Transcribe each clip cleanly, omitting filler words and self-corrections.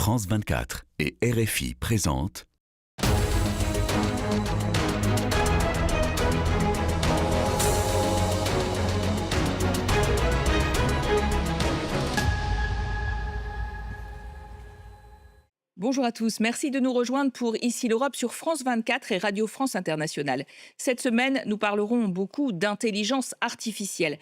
France 24 et RFI présentent Bonjour à tous, merci de nous rejoindre pour Ici l'Europe sur France 24 et Radio France Internationale. Cette semaine, nous parlerons beaucoup d'intelligence artificielle.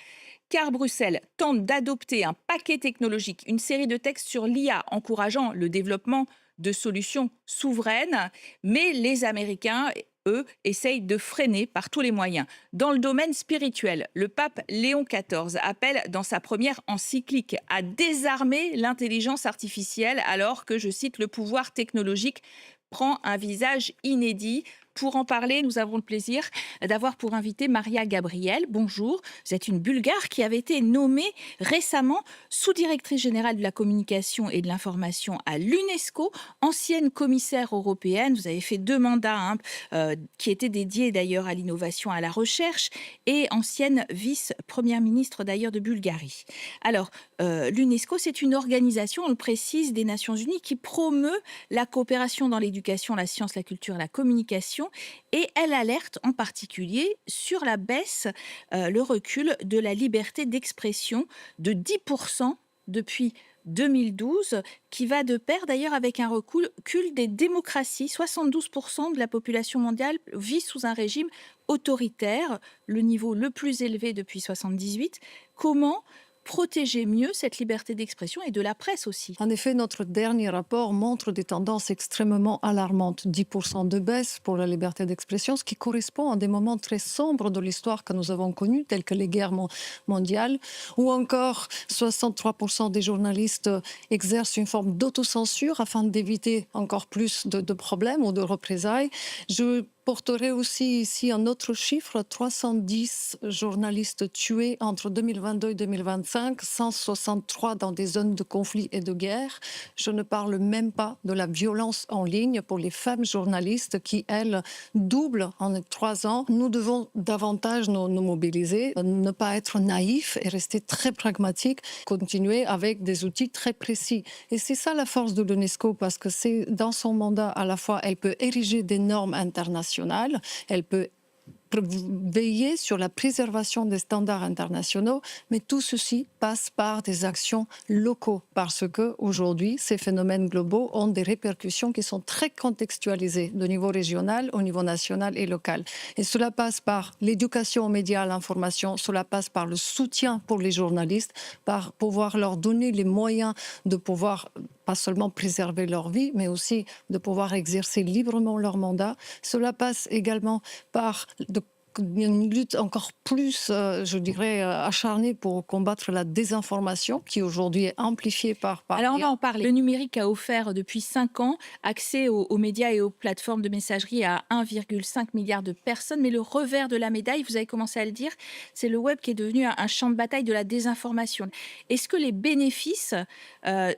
Car Bruxelles tente d'adopter un paquet technologique, une série de textes sur l'IA encourageant le développement de solutions souveraines, mais les Américains, eux, essayent de freiner par tous les moyens. Dans le domaine spirituel, le pape Léon XIV appelle dans sa première encyclique à désarmer l'intelligence artificielle alors que, je cite, le pouvoir technologique prend un visage inédit. Pour en parler, nous avons le plaisir d'avoir pour invité Maria Gabriel. Bonjour, vous êtes une Bulgare qui avait été nommée récemment sous-directrice générale de la communication et de l'information à l'UNESCO, ancienne commissaire européenne. Vous avez fait 2 mandats qui étaient dédiés d'ailleurs à l'innovation, à la recherche, et ancienne vice-première ministre d'ailleurs de Bulgarie. Alors, l'UNESCO, c'est une organisation, on le précise, des Nations Unies qui promeut la coopération dans l'éducation, la science, la culture et la communication. Et elle alerte en particulier sur la baisse, le recul de la liberté d'expression de 10% depuis 2012, qui va de pair d'ailleurs avec un recul des démocraties. 72% de la population mondiale vit sous un régime autoritaire, le niveau le plus élevé depuis 1978. Comment protéger mieux cette liberté d'expression et de la presse aussi? En effet, notre dernier rapport montre des tendances extrêmement alarmantes. 10% de baisse pour la liberté d'expression, ce qui correspond à des moments très sombres de l'histoire que nous avons connus, tels que les guerres mondiales, ou encore 63% des journalistes exercent une forme d'autocensure afin d'éviter encore plus de problèmes ou de représailles. Je porterai aussi ici un autre chiffre, 310 journalistes tués entre 2022 et 2025, 163 dans des zones de conflit et de guerre. Je ne parle même pas de la violence en ligne pour les femmes journalistes qui, elles, doublent en 3 ans. Nous devons davantage nous mobiliser, ne pas être naïfs et rester très pragmatiques, continuer avec des outils très précis. Et c'est ça la force de l'UNESCO, parce que c'est dans son mandat, à la fois, elle peut ériger des normes internationales, elle peut veiller sur la préservation des standards internationaux, mais tout ceci passe par des actions locaux, parce que aujourd'hui, ces phénomènes globaux ont des répercussions qui sont très contextualisées de niveau régional, au niveau national et local. Et cela passe par l'éducation aux médias, à l'information, cela passe par le soutien pour les journalistes, par pouvoir leur donner les moyens de pouvoir pas seulement préserver leur vie, mais aussi de pouvoir exercer librement leur mandat. Cela passe également par une lutte encore plus, je dirais, acharnée pour combattre la désinformation qui aujourd'hui est amplifiée par... Alors on va en parler. Le numérique a offert depuis 5 ans accès aux médias et aux plateformes de messagerie à 1,5 milliard de personnes. Mais le revers de la médaille, vous avez commencé à le dire, c'est le web qui est devenu un champ de bataille de la désinformation. Est-ce que les bénéfices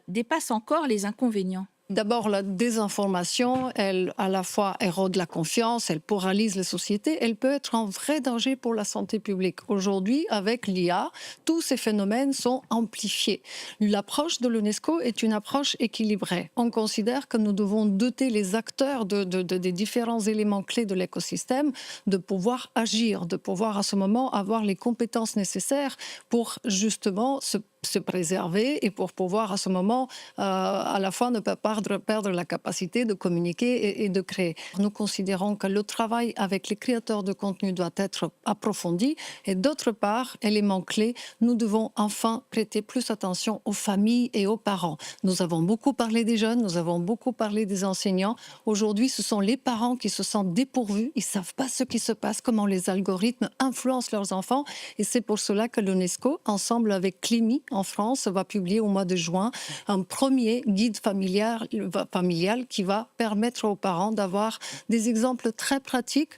dépassent encore les inconvénients ? D'abord, la désinformation, elle, à la fois, érode la confiance, elle paralyse les sociétés, elle peut être un vrai danger pour la santé publique. Aujourd'hui, avec l'IA, tous ces phénomènes sont amplifiés. L'approche de l'UNESCO est une approche équilibrée. On considère que nous devons doter les acteurs des différents éléments clés de l'écosystème de pouvoir agir, de pouvoir à ce moment avoir les compétences nécessaires pour justement se préserver et pour pouvoir à ce moment à la fois ne pas perdre la capacité de communiquer et de créer. Nous considérons que le travail avec les créateurs de contenu doit être approfondi et d'autre part, élément clé, nous devons enfin prêter plus attention aux familles et aux parents. Nous avons beaucoup parlé des jeunes, nous avons beaucoup parlé des enseignants. Aujourd'hui, ce sont les parents qui se sentent dépourvus, ils ne savent pas ce qui se passe, comment les algorithmes influencent leurs enfants et c'est pour cela que l'UNESCO, ensemble avec Climi, en France, va publier au mois de juin un premier guide familial qui va permettre aux parents d'avoir des exemples très pratiques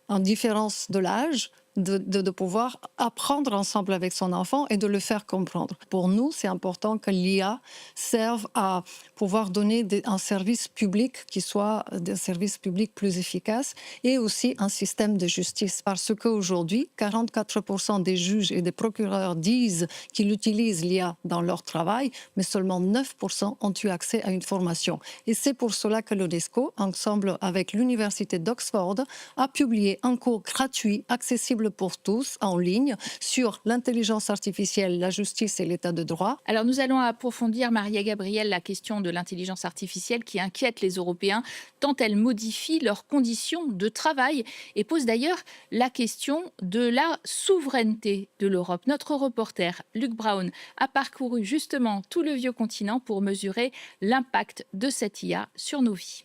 en différence de l'âge, de pouvoir apprendre ensemble avec son enfant et de le faire comprendre. Pour nous, c'est important que l'IA serve à pouvoir donner un service public qui soit un service public plus efficace et aussi un système de justice. Parce qu'aujourd'hui, 44% des juges et des procureurs disent qu'ils utilisent l'IA dans leur travail, mais seulement 9% ont eu accès à une formation. Et c'est pour cela que l'UNESCO, ensemble avec l'Université d'Oxford, a publié un cours gratuit, accessible pour tous, en ligne, sur l'intelligence artificielle, la justice et l'état de droit. Alors nous allons approfondir, Maria Gabriel, la question de l'intelligence artificielle qui inquiète les Européens tant elle modifie leurs conditions de travail et pose d'ailleurs la question de la souveraineté de l'Europe. Notre reporter Luc Brown a parcouru justement tout le vieux continent pour mesurer l'impact de cette IA sur nos vies.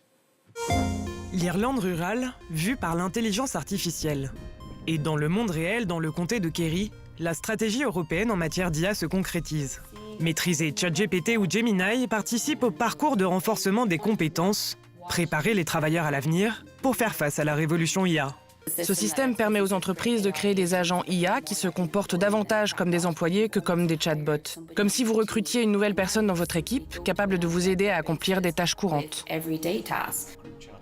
L'Irlande rurale, vue par l'intelligence artificielle. Et dans le monde réel, dans le comté de Kerry, la stratégie européenne en matière d'IA se concrétise. Maîtriser ChatGPT ou Gemini participe au parcours de renforcement des compétences, préparer les travailleurs à l'avenir pour faire face à la révolution IA. Ce système permet aux entreprises de créer des agents IA qui se comportent davantage comme des employés que comme des chatbots. Comme si vous recrutiez une nouvelle personne dans votre équipe, capable de vous aider à accomplir des tâches courantes.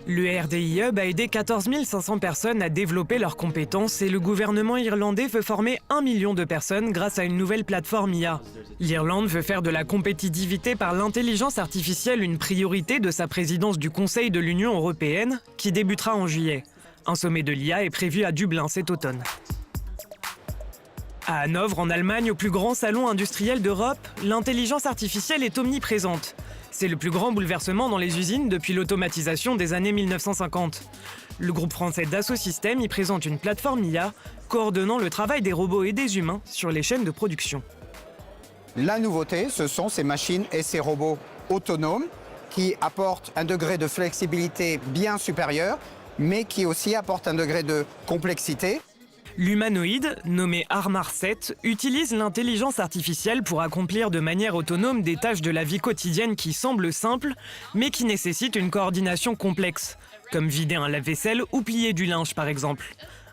Le RDI Hub a aidé 14 500 personnes à développer leurs compétences et le gouvernement irlandais veut former 1 million de personnes grâce à une nouvelle plateforme IA. L'Irlande veut faire de la compétitivité par l'intelligence artificielle une priorité de sa présidence du Conseil de l'Union européenne qui débutera en juillet. Un sommet de l'IA est prévu à Dublin cet automne. À Hanovre, en Allemagne, au plus grand salon industriel d'Europe, l'intelligence artificielle est omniprésente. C'est le plus grand bouleversement dans les usines depuis l'automatisation des années 1950. Le groupe français Dassault Systèmes y présente une plateforme IA coordonnant le travail des robots et des humains sur les chaînes de production. La nouveauté, ce sont ces machines et ces robots autonomes qui apportent un degré de flexibilité bien supérieur, mais qui aussi apportent un degré de complexité. L'humanoïde, nommé Armar 7, utilise l'intelligence artificielle pour accomplir de manière autonome des tâches de la vie quotidienne qui semblent simples, mais qui nécessitent une coordination complexe, comme vider un lave-vaisselle ou plier du linge par exemple.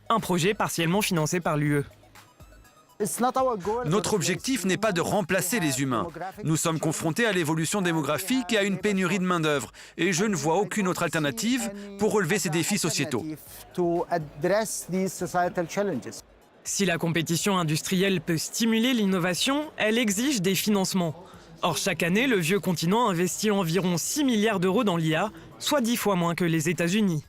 Un projet partiellement financé par l'UE. Notre objectif n'est pas de remplacer les humains. Nous sommes confrontés à l'évolution démographique et à une pénurie de main-d'œuvre. Et je ne vois aucune autre alternative pour relever ces défis sociétaux. Si la compétition industrielle peut stimuler l'innovation, elle exige des financements. Or, chaque année, le vieux continent investit environ 6 milliards d'euros dans l'IA, soit 10 fois moins que les États-Unis.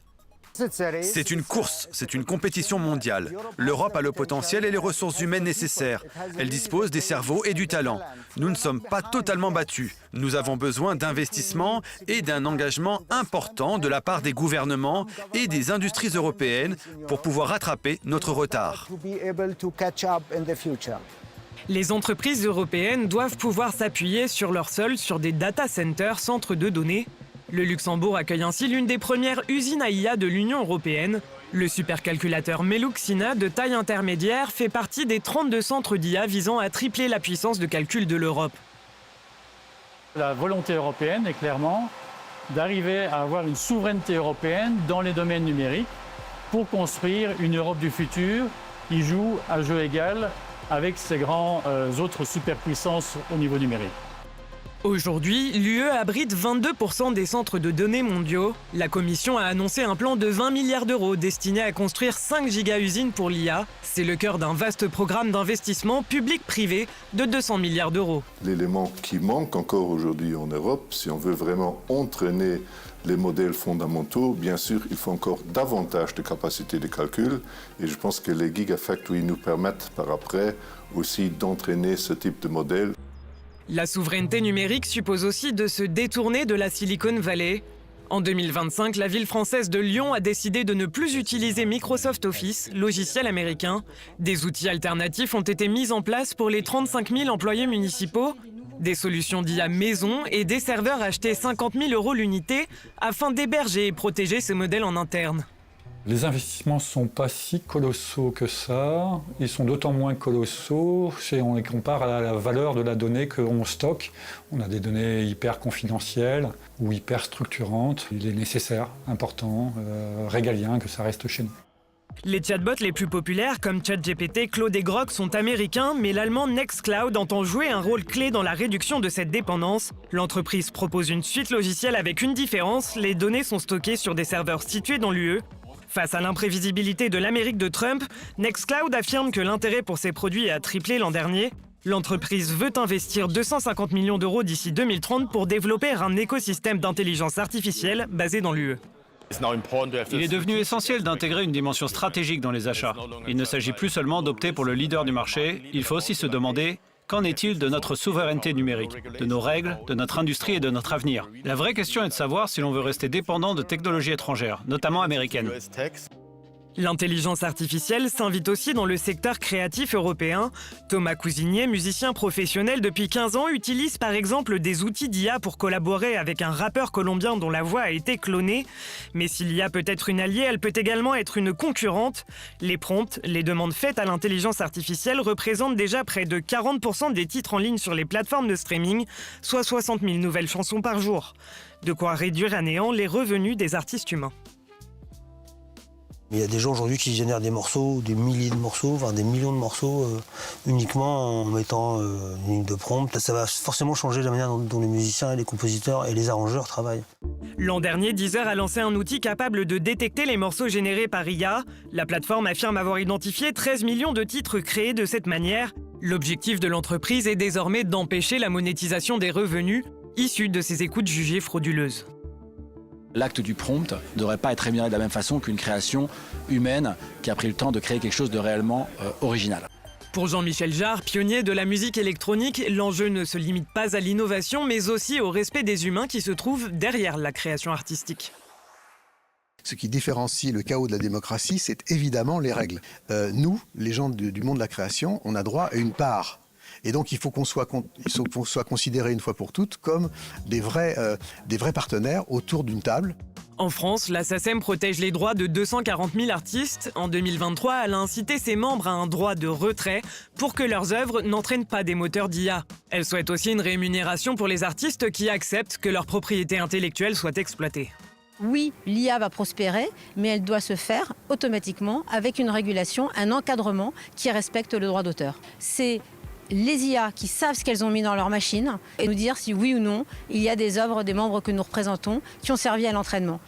C'est une course, c'est une compétition mondiale. L'Europe a le potentiel et les ressources humaines nécessaires. Elle dispose des cerveaux et du talent. Nous ne sommes pas totalement battus. Nous avons besoin d'investissements et d'un engagement important de la part des gouvernements et des industries européennes pour pouvoir rattraper notre retard. Les entreprises européennes doivent pouvoir s'appuyer sur leur sol sur des data centers, centres de données. Le Luxembourg accueille ainsi l'une des premières usines à IA de l'Union européenne. Le supercalculateur Meluxina de taille intermédiaire fait partie des 32 centres d'IA visant à tripler la puissance de calcul de l'Europe. La volonté européenne est clairement d'arriver à avoir une souveraineté européenne dans les domaines numériques pour construire une Europe du futur qui joue à jeu égal avec ces grands autres superpuissances au niveau numérique. Aujourd'hui, l'UE abrite 22% des centres de données mondiaux. La Commission a annoncé un plan de 20 milliards d'euros destiné à construire 5 giga-usines pour l'IA. C'est le cœur d'un vaste programme d'investissement public-privé de 200 milliards d'euros. L'élément qui manque encore aujourd'hui en Europe, si on veut vraiment entraîner les modèles fondamentaux, bien sûr, il faut encore davantage de capacités de calcul. Et je pense que les gigafactories nous permettent par après aussi d'entraîner ce type de modèle. La souveraineté numérique suppose aussi de se détourner de la Silicon Valley. En 2025, la ville française de Lyon a décidé de ne plus utiliser Microsoft Office, logiciel américain. Des outils alternatifs ont été mis en place pour les 35 000 employés municipaux. Des solutions d'IA maison et des serveurs achetés 50 000 € l'unité afin d'héberger et protéger ces modèles en interne. Les investissements ne sont pas si colossaux que ça. Ils sont d'autant moins colossaux si on les compare à la valeur de la donnée qu'on stocke. On a des données hyper confidentielles ou hyper structurantes. Il est nécessaire, important, régalien que ça reste chez nous. Les chatbots les plus populaires, comme ChatGPT, Claude et Grok, sont américains, mais l'allemand Nextcloud entend jouer un rôle clé dans la réduction de cette dépendance. L'entreprise propose une suite logicielle avec une différence, les données sont stockées sur des serveurs situés dans l'UE. Face à l'imprévisibilité de l'Amérique de Trump, Nextcloud affirme que l'intérêt pour ses produits a triplé l'an dernier. L'entreprise veut investir 250 millions d'euros d'ici 2030 pour développer un écosystème d'intelligence artificielle basé dans l'UE. Il est devenu essentiel d'intégrer une dimension stratégique dans les achats. Il ne s'agit plus seulement d'opter pour le leader du marché, il faut aussi se demander qu'en est-il de notre souveraineté numérique, de nos règles, de notre industrie et de notre avenir. La vraie question est de savoir si l'on veut rester dépendant de technologies étrangères, notamment américaines. L'intelligence artificielle s'invite aussi dans le secteur créatif européen. Thomas Cousinier, musicien professionnel depuis 15 ans, utilise par exemple des outils d'IA pour collaborer avec un rappeur colombien dont la voix a été clonée. Mais si l'IA peut être une alliée, elle peut également être une concurrente. Les prompts, les demandes faites à l'intelligence artificielle représentent déjà près de 40% des titres en ligne sur les plateformes de streaming, soit 60 000 nouvelles chansons par jour. De quoi réduire à néant les revenus des artistes humains. Il y a des gens aujourd'hui qui génèrent des morceaux, des milliers de morceaux, voire des millions de morceaux uniquement en mettant une ligne de prompt. Ça va forcément changer la manière dont les musiciens, les compositeurs et les arrangeurs travaillent. L'an dernier, Deezer a lancé un outil capable de détecter les morceaux générés par IA. La plateforme affirme avoir identifié 13 millions de titres créés de cette manière. L'objectif de l'entreprise est désormais d'empêcher la monétisation des revenus issus de ces écoutes jugées frauduleuses. L'acte du prompt ne devrait pas être rémunéré de la même façon qu'une création humaine qui a pris le temps de créer quelque chose de réellement original. Pour Jean-Michel Jarre, pionnier de la musique électronique, l'enjeu ne se limite pas à l'innovation, mais aussi au respect des humains qui se trouvent derrière la création artistique. Ce qui différencie le chaos de la démocratie, c'est évidemment les règles. Nous, les gens du monde de la création, on a droit à une part. Et donc, il faut qu'on soit considérés une fois pour toutes comme des vrais partenaires autour d'une table. En France, la SACEM protège les droits de 240 000 artistes. En 2023, elle a incité ses membres à un droit de retrait pour que leurs œuvres n'entraînent pas des moteurs d'IA. Elle souhaite aussi une rémunération pour les artistes qui acceptent que leur propriété intellectuelle soit exploitée. Oui, l'IA va prospérer, mais elle doit se faire automatiquement avec une régulation, un encadrement qui respecte le droit d'auteur. C'est les IA qui savent ce qu'elles ont mis dans leur machine et nous dire si oui ou non il y a des œuvres des membres que nous représentons qui ont servi à l'entraînement.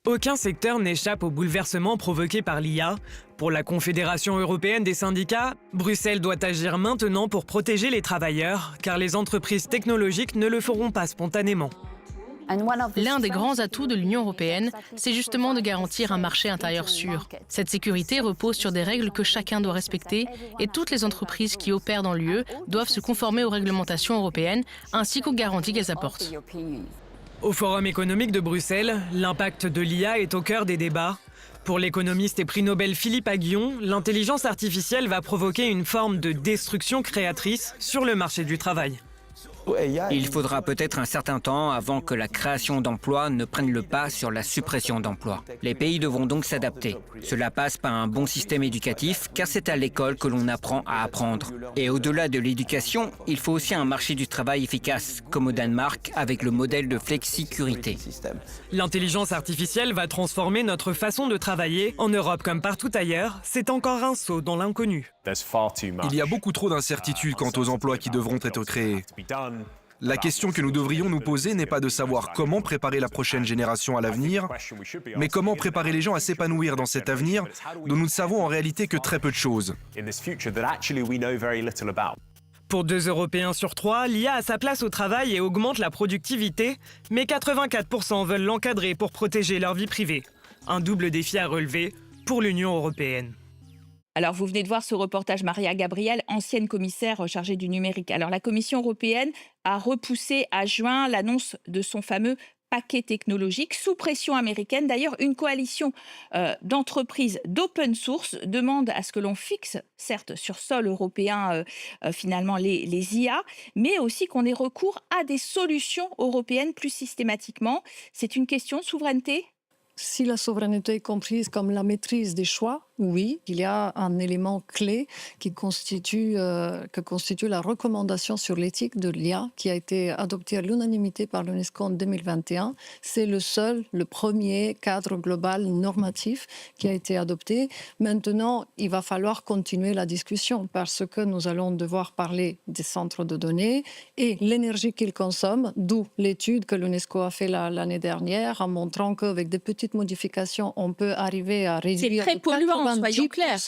Aucun secteur n'échappe au bouleversement provoqué par l'IA. Pour la Confédération européenne des syndicats, Bruxelles doit agir maintenant pour protéger les travailleurs, car les entreprises technologiques ne le feront pas spontanément. L'un des grands atouts de l'Union européenne, c'est justement de garantir un marché intérieur sûr. Cette sécurité repose sur des règles que chacun doit respecter et toutes les entreprises qui opèrent dans l'UE doivent se conformer aux réglementations européennes ainsi qu'aux garanties qu'elles apportent. Au Forum économique de Bruxelles, l'impact de l'IA est au cœur des débats. Pour l'économiste et prix Nobel Philippe Aghion, l'intelligence artificielle va provoquer une forme de destruction créatrice sur le marché du travail. Il faudra peut-être un certain temps avant que la création d'emplois ne prenne le pas sur la suppression d'emplois. Les pays devront donc s'adapter. Cela passe par un bon système éducatif, car c'est à l'école que l'on apprend à apprendre. Et au-delà de l'éducation, il faut aussi un marché du travail efficace, comme au Danemark avec le modèle de flexicurité. L'intelligence artificielle va transformer notre façon de travailler. En Europe comme partout ailleurs, c'est encore un saut dans l'inconnu. Il y a beaucoup trop d'incertitudes quant aux emplois qui devront être créés. La question que nous devrions nous poser n'est pas de savoir comment préparer la prochaine génération à l'avenir, mais comment préparer les gens à s'épanouir dans cet avenir dont nous ne savons en réalité que très peu de choses. Pour 2 Européens sur 3, l'IA a sa place au travail et augmente la productivité, mais 84% veulent l'encadrer pour protéger leur vie privée. Un double défi à relever pour l'Union européenne. Alors, vous venez de voir ce reportage, Maria Gabriel, ancienne commissaire chargée du numérique. Alors, la Commission européenne a repoussé à juin l'annonce de son fameux paquet technologique sous pression américaine. D'ailleurs, une coalition d'entreprises d'open source demande à ce que l'on fixe, certes sur sol européen, finalement les IA, mais aussi qu'on ait recours à des solutions européennes plus systématiquement. C'est une question de souveraineté ? Si la souveraineté est comprise comme la maîtrise des choix, oui, il y a un élément clé que constitue la recommandation sur l'éthique de l'IA qui a été adoptée à l'unanimité par l'UNESCO en 2021. C'est le premier cadre global normatif qui a été adopté. Maintenant, il va falloir continuer la discussion parce que nous allons devoir parler des centres de données et l'énergie qu'ils consomment, d'où l'étude que l'UNESCO a fait l'année dernière en montrant qu'avec des petites modifications, on peut arriver à réduire c'est très polluant, soyons clairs.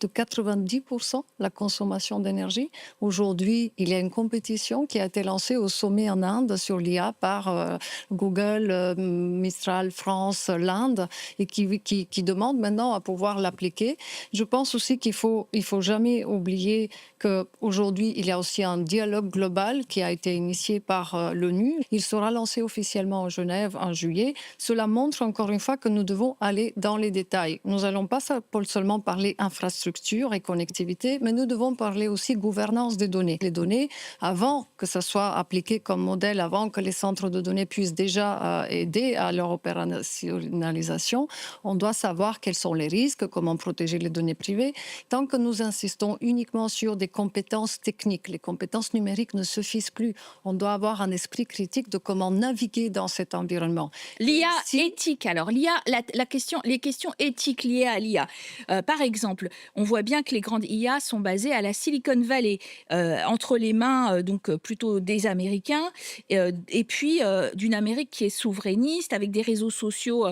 de 90% la consommation d'énergie. Aujourd'hui, il y a une compétition qui a été lancée au sommet en Inde sur l'IA par Google, Mistral France, l'Inde, et qui demande maintenant à pouvoir l'appliquer. Je pense aussi qu'il faut jamais oublier qu'aujourd'hui, il y a aussi un dialogue global qui a été initié par l'ONU. Il sera lancé officiellement en Genève en juillet. Cela montre encore une fois que nous devons aller dans les détails. Nous n'allons pas seulement parler infrastructure et connectivité, mais nous devons parler aussi gouvernance des données. Les données, avant que ça soit appliqué comme modèle, avant que les centres de données puissent déjà aider à leur opérationnalisation, on doit savoir quels sont les risques, comment protéger les données privées. Tant que nous insistons uniquement sur des compétences techniques, les compétences numériques ne suffisent plus. On doit avoir un esprit critique de comment naviguer dans cet environnement. L'IA éthique, alors l'IA, les questions éthiques liées à l'IA. Par exemple, on voit bien que les grandes IA sont basées à la Silicon Valley, entre les mains donc plutôt des Américains, et puis d'une Amérique qui est souverainiste, avec des réseaux sociaux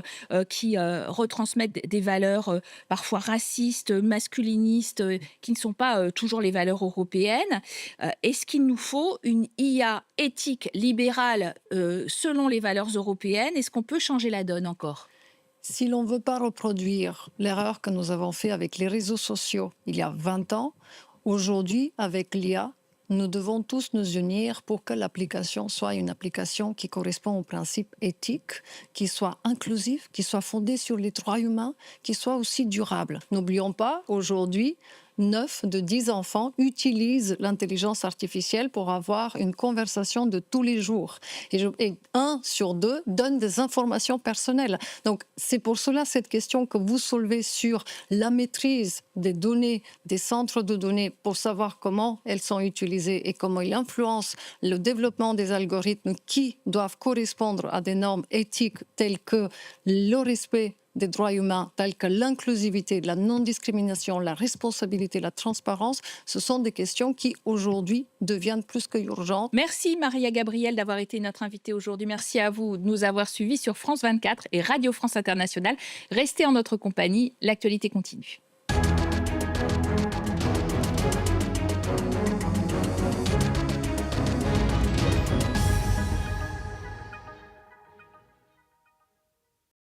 qui retransmettent des valeurs parfois racistes, masculinistes, qui ne sont pas toujours les valeurs européennes. Est-ce qu'il nous faut une IA éthique, libérale, selon les valeurs européennes? Est-ce qu'on peut changer la donne encore? Si l'on ne veut pas reproduire l'erreur que nous avons faite avec les réseaux sociaux il y a 20 ans, aujourd'hui, avec l'IA, nous devons tous nous unir pour que l'application soit une application qui correspond aux principes éthiques, qui soit inclusive, qui soit fondée sur les droits humains, qui soit aussi durable. N'oublions pas, aujourd'hui, 9 de 10 enfants utilisent l'intelligence artificielle pour avoir une conversation de tous les jours. Et 1 sur 2 donne des informations personnelles. Donc, c'est pour cela cette question que vous soulevez sur la maîtrise des données, des centres de données, pour savoir comment elles sont utilisées et comment ils influencent le développement des algorithmes qui doivent correspondre à des normes éthiques telles que le respect des droits humains, tels que l'inclusivité, la non-discrimination, la responsabilité, la transparence, ce sont des questions qui, aujourd'hui, deviennent plus que urgentes. Merci Maria Gabriel d'avoir été notre invitée aujourd'hui. Merci à vous de nous avoir suivis sur France 24 et Radio France Internationale. Restez en notre compagnie, l'actualité continue.